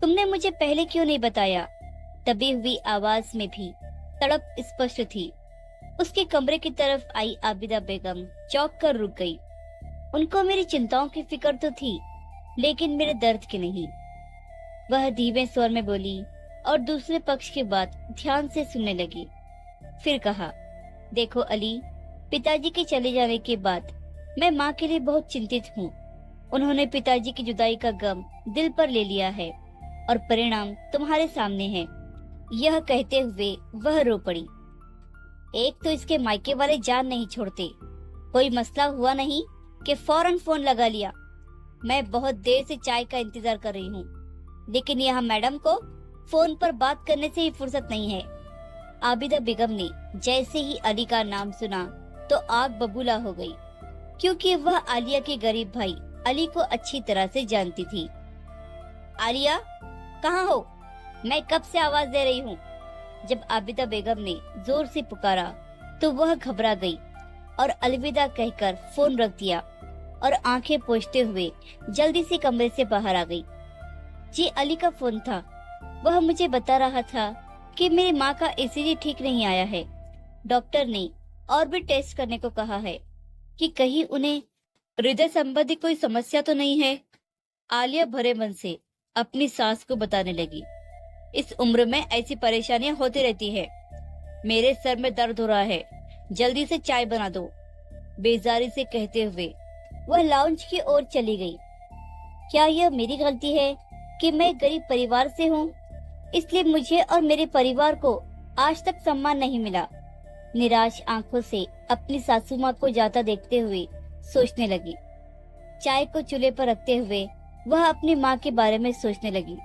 तुमने मुझे पहले क्यों नहीं बताया? दबी हुई आवाज में भी तड़प स्पष्ट थी। उसके कमरे की तरफ आई आबिदा बेगम चौंक कर रुक गई। उनको मेरी चिंताओं की फिक्र तो थी, लेकिन मेरे दर्द की नहीं। वह धीमे स्वर में बोली और दूसरे पक्ष की बात ध्यान से सुनने लगी। फिर कहा, देखो अली, पिताजी के चले जाने के बाद मैं माँ के लिए बहुत चिंतित हूँ। उन्होंने पिताजी की जुदाई का गम दिल पर ले लिया है और परिणाम तुम्हारे सामने है। यह कहते हुए वह रो पड़ी। एक तो इसके मायके वाले जान नहीं छोड़ते, कोई मसला हुआ नहीं कि फौरन फोन लगा लिया। मैं बहुत देर से चाय का इंतजार कर रही हूँ, लेकिन यहाँ मैडम को फोन पर बात करने से ही फुर्सत नहीं है। आबिदा बेगम ने जैसे ही अली का नाम सुना तो आग बबूला हो गई, क्योंकि वह आलिया के गरीब भाई अली को अच्छी तरह से जानती थी। आलिया, कहाँ हो? मैं कब से आवाज दे रही हूँ। जब आबिदा बेगम ने जोर से पुकारा तो वह घबरा गई और अलविदा कहकर फोन रख दिया और आंखें पोंछते हुए जल्दी से कमरे से बाहर आ गई। जी, अली का फोन था। वह मुझे बता रहा था कि मेरी माँ का ईसीजी ठीक नहीं आया है। डॉक्टर ने और भी टेस्ट करने को कहा है कि कहीं उन्हें हृदय संबंधी कोई समस्या तो नहीं है। आलिया भरे मन से अपनी सास को बताने लगी। इस उम्र में ऐसी परेशानियां होती रहती है। मेरे सर में दर्द हो रहा है, जल्दी से चाय बना दो, बेजारी से कहते हुए वह लाउंज की ओर चली गई। क्या यह मेरी गलती है कि मैं गरीब परिवार से हूँ, इसलिए मुझे और मेरे परिवार को आज तक सम्मान नहीं मिला? निराश आंखों से अपनी सासू माँ को जाता देखते हुए सोचने लगी। चाय को चूल्हे पर रखते हुए वह अपनी माँ के बारे में सोचने लगी।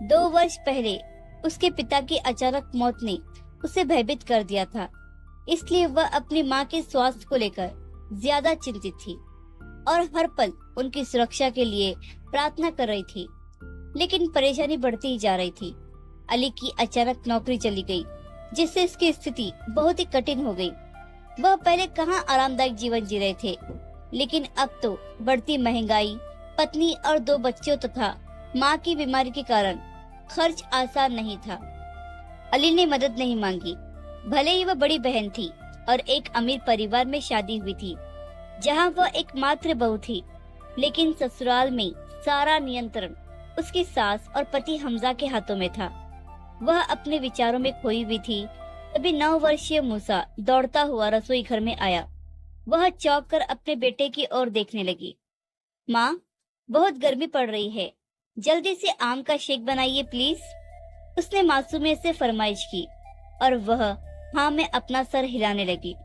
2 वर्ष पहले उसके पिता की अचानक मौत ने उसे भयभीत कर दिया था, इसलिए वह अपनी माँ के स्वास्थ्य को लेकर ज्यादा चिंतित थी और हर पल उनकी सुरक्षा के लिए प्रार्थना कर रही थी। लेकिन परेशानी बढ़ती ही जा रही थी। अली की अचानक नौकरी चली गई, जिससे इसकी स्थिति बहुत ही कठिन हो गई। वह पहले कहाँ आरामदायक जीवन जी रहे थे, लेकिन अब तो बढ़ती महंगाई, पत्नी और 2 बच्चों तथा माँ की बीमारी के कारण खर्च आसान नहीं था। अली ने मदद नहीं मांगी, भले ही वह बड़ी बहन थी और एक अमीर परिवार में शादी हुई थी, जहाँ वह एक मात्र बहू थी। लेकिन ससुराल में सारा नियंत्रण उसकी सास और पति हमजा के हाथों में था। वह अपने विचारों में खोई हुई थी। तभी 9 वर्षीय मूसा दौड़ता हुआ रसोई घर में आया। वह चौंक कर अपने बेटे की ओर देखने लगी। माँ, बहुत गर्मी पड़ रही है, जल्दी से आम का शेक बनाइए प्लीज, उसने मासूमियत से फरमाइश की और वह हाँ में अपना सर हिलाने लगी।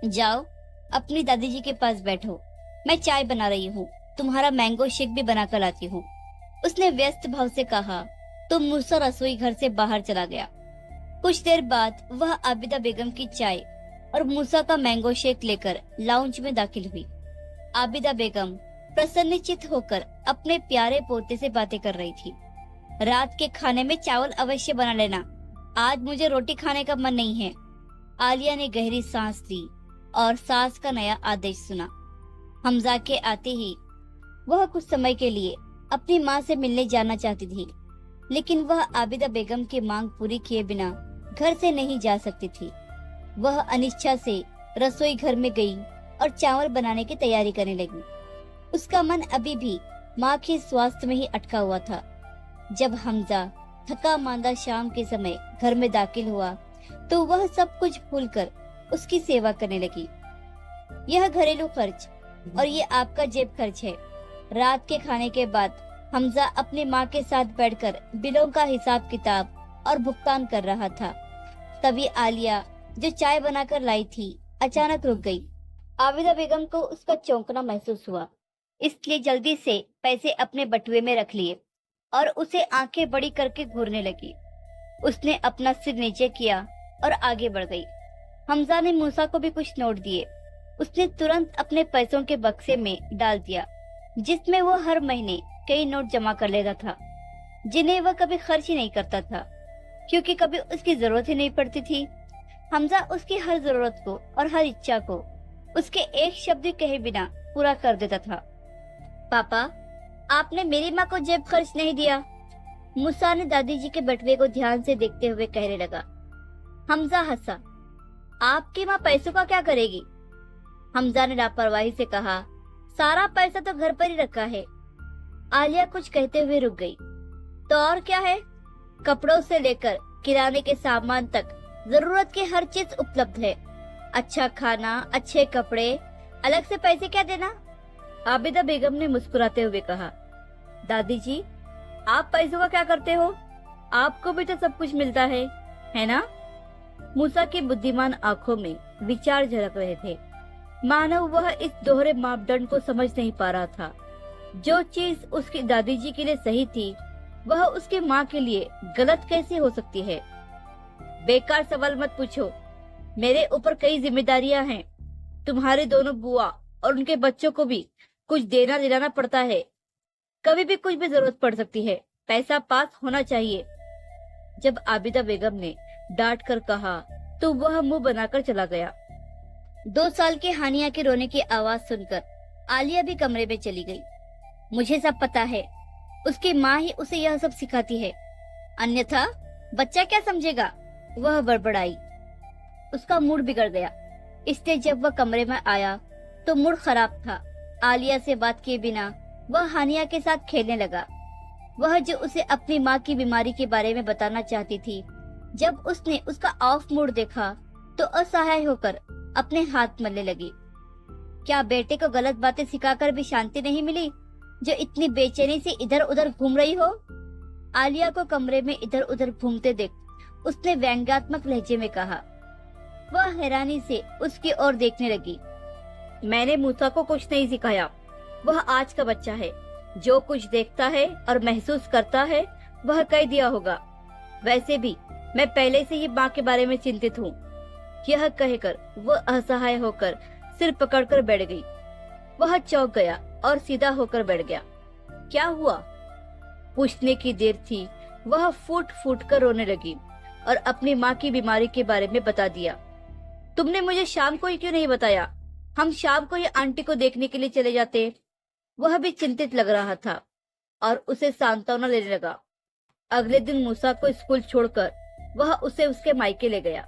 जाओ अपनी दादी जी के पास बैठो, मैं चाय बना रही हूँ, तुम्हारा मैंगो शेक भी बना कर लाती हूँ, उसने व्यस्त भाव से कहा तो मूसा रसोई घर से बाहर चला गया। कुछ देर बाद वह आबिदा बेगम की चाय और मूसा का मैंगो शेक लेकर लाउंज में दाखिल हुई। आबिदा बेगम प्रसन्नचित्त होकर अपने प्यारे पोते से बातें कर रही थी। रात के खाने में चावल अवश्य बना लेना, आज मुझे रोटी खाने का मन नहीं है। आलिया ने गहरी सांस ली और सास का नया आदेश सुना। हमजा के आते ही वह कुछ समय के लिए अपनी माँ से मिलने जाना चाहती थी, लेकिन वह आबिदा बेगम की मांग पूरी किए बिना घर से नहीं जा सकती थी। वह अनिच्छा से रसोई घर में गई और चावल बनाने की तैयारी करने लगी। उसका मन अभी भी माँ के स्वास्थ्य में ही अटका हुआ था। जब हमजा थका मांदा शाम के समय घर में दाखिल हुआ तो वह सब कुछ भूलकर उसकी सेवा करने लगी। यह घरेलू खर्च और ये आपका जेब खर्च है। रात के खाने के बाद हमजा अपनी माँ के साथ बैठकर बिलों का हिसाब किताब और भुगतान कर रहा था। तभी आलिया जो चाय बनाकर लाई थी अचानक रुक गई। आबिदा बेगम को उसका चौंकना महसूस हुआ, इसलिए जल्दी से पैसे अपने बटुए में रख लिए और उसे आंखें बड़ी करके घूरने लगी। उसने अपना सिर नीचे किया और आगे बढ़ गई। हमजा ने मूसा को भी कुछ नोट दिए। उसने तुरंत अपने पैसों के बक्से में डाल दिया, जिसमें वो हर महीने कई नोट जमा कर लेता था, जिन्हें वह कभी खर्च ही नहीं करता था, क्योंकि कभी उसकी जरूरत ही नहीं पड़ती थी। हमजा उसकी हर जरूरत को और हर इच्छा को उसके एक शब्द कहे बिना पूरा कर देता था। पापा, आपने मेरी माँ को जेब खर्च नहीं दिया। मूसा ने दादी जी के बटुए को ध्यान से देखते हुए कहने लगा। हमजा हंसा। आपकी माँ पैसों का क्या करेगी? हमजा ने लापरवाही से कहा, सारा पैसा तो घर पर ही रखा है। आलिया कुछ कहते हुए रुक गई। तो और क्या है? कपड़ों से लेकर किराने के सामान तक जरूरत की हर चीज उपलब्ध है। अच्छा खाना, अच्छे कपड़े, अलग से पैसे क्या देना? आबिदा बेगम ने मुस्कुराते हुए कहा। दादी जी, आप पैसों का क्या करते हो? आपको भी तो सब कुछ मिलता है ना? मूसा की बुद्धिमान आंखों में विचार झलक रहे थे। मानव वह इस दोहरे मापदंड को समझ नहीं पा रहा था। जो चीज उसकी दादी जी के लिए सही थी, वह उसकी माँ के लिए गलत कैसे हो सकती है? बेकार सवाल मत पूछो। मेरे ऊपर कई जिम्मेदारियां हैं। तुम्हारे दोनों बुआ और उनके बच्चों को भी कुछ देना दिलाना पड़ता है। कभी भी कुछ भी जरूरत पड़ सकती है। पैसा पास होना चाहिए। जब आबिदा बेगम ने डांट कर कहा तो वह मुंह बनाकर चला गया। 2 साल की हानिया के रोने की आवाज सुनकर आलिया भी कमरे में चली गई। मुझे सब पता है, उसकी माँ ही उसे यह सब सिखाती है, अन्यथा बच्चा क्या समझेगा? वह बड़बड़ाई। उसका मूड बिगड़ गया। इसलिए जब वह कमरे में आया तो मूड खराब था। आलिया से बात किए बिना वह हानिया के साथ खेलने लगा। वह जो उसे अपनी माँ की बीमारी के बारे में बताना चाहती थी, जब उसने उसका ऑफ मूड देखा तो असहाय होकर अपने हाथ मलने लगी। क्या बेटे को गलत बातें सिखाकर भी शांति नहीं मिली, जो इतनी बेचैनी से इधर उधर घूम रही हो? आलिया को कमरे में इधर उधर घूमते देख उसने व्यंग्यात्मक लहजे में कहा। वह हैरानी से उसकी ओर देखने लगी। मैंने मूसा को कुछ नहीं सिखाया। वह आज का बच्चा है। जो कुछ देखता है और महसूस करता है वह कह दिया होगा। वैसे भी मैं पहले से ही माँ के बारे में चिंतित हूँ। यह कहकर वह असहाय होकर सिर पकड़कर बैठ गई। वह चौंक गया और सीधा होकर बैठ गया। क्या हुआ? पूछने की देर थी। वह फूट फूट कर रोने लगी और अपनी माँ की बीमारी के बारे में बता दिया। तुमने मुझे शाम को ही क्यों नहीं बताया? हम शाम को ही आंटी को देखने के लिए चले जाते। वह भी चिंतित लग रहा था और उसे सांत्वना लेने लगा। अगले दिन मूसा को स्कूल छोड़कर वह उसे उसके मायके ले गया।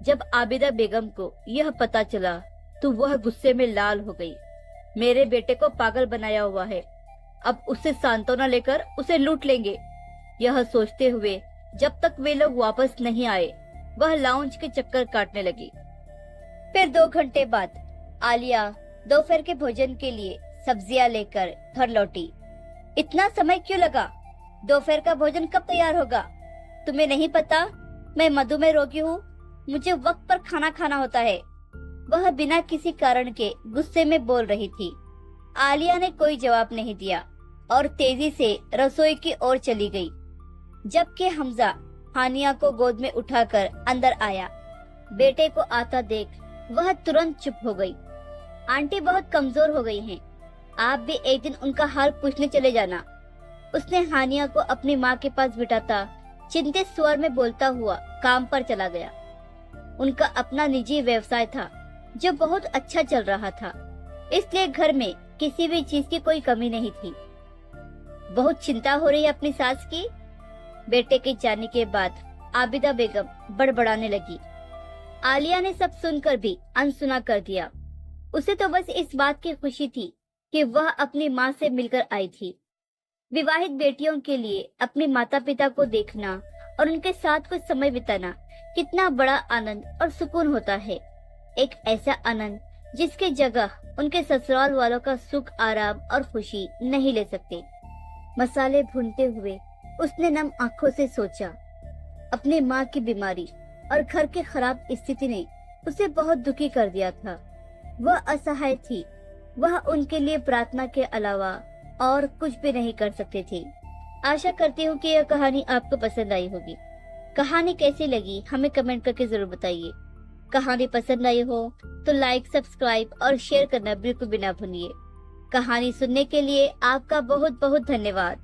जब आबिदा बेगम को यह पता चला तो वह गुस्से में लाल हो गई। मेरे बेटे को पागल बनाया हुआ है, अब उससे सांत्वना लेकर उसे लूट लेंगे। यह सोचते हुए जब तक वे लोग वापस नहीं आए, वह लाउंज के चक्कर काटने लगी। फिर 2 घंटे बाद आलिया दोपहर के भोजन के लिए सब्जियां लेकर घर लौटी। इतना समय क्यों लगा? दोपहर का भोजन कब तैयार होगा? तुम्हें नहीं पता मैं मधुमेह रोगी हूँ, मुझे वक्त पर खाना खाना होता है। वह बिना किसी कारण के गुस्से में बोल रही थी। आलिया ने कोई जवाब नहीं दिया और तेजी से रसोई की ओर चली गई। जबकि हमजा हानिया को गोद में उठाकर अंदर आया। बेटे को आता देख वह तुरंत चुप हो गई। आंटी बहुत कमजोर हो गई हैं। आप भी एक दिन उनका हाल पूछने चले जाना। उसने हानिया को अपनी माँ के पास बिठाता चिंतित स्वर में बोलता हुआ काम पर चला गया। उनका अपना निजी व्यवसाय था जो बहुत अच्छा चल रहा था, इसलिए घर में किसी भी चीज की कोई कमी नहीं थी। बहुत चिंता हो रही है अपनी सास की? बेटे के जाने के बाद आबिदा बेगम बड़बड़ाने लगी। आलिया ने सब सुनकर भी अनसुना कर दिया। उसे तो बस इस बात की खुशी थी कि वह अपनी माँ से मिलकर आई थी। विवाहित बेटियों के लिए अपने माता पिता को देखना और उनके साथ कुछ समय बिताना कितना बड़ा आनंद और सुकून होता है। एक ऐसा आनंद जिसकी जगह उनके ससुराल वालों का सुख, आराम और खुशी नहीं ले सकते। मसाले भूनते हुए उसने नम आंखों से सोचा। अपनी माँ की बीमारी और घर की खराब स्थिति ने उसे बहुत दुखी कर दिया था। वह असहाय थी। वह उनके लिए प्रार्थना के अलावा और कुछ भी नहीं कर सकते थे। आशा करती हूँ कि यह कहानी आपको पसंद आई होगी। कहानी कैसी लगी हमें कमेंट करके जरूर बताइए। कहानी पसंद आई हो तो लाइक, सब्सक्राइब और शेयर करना बिल्कुल भी ना भूलिए। कहानी सुनने के लिए आपका बहुत बहुत धन्यवाद।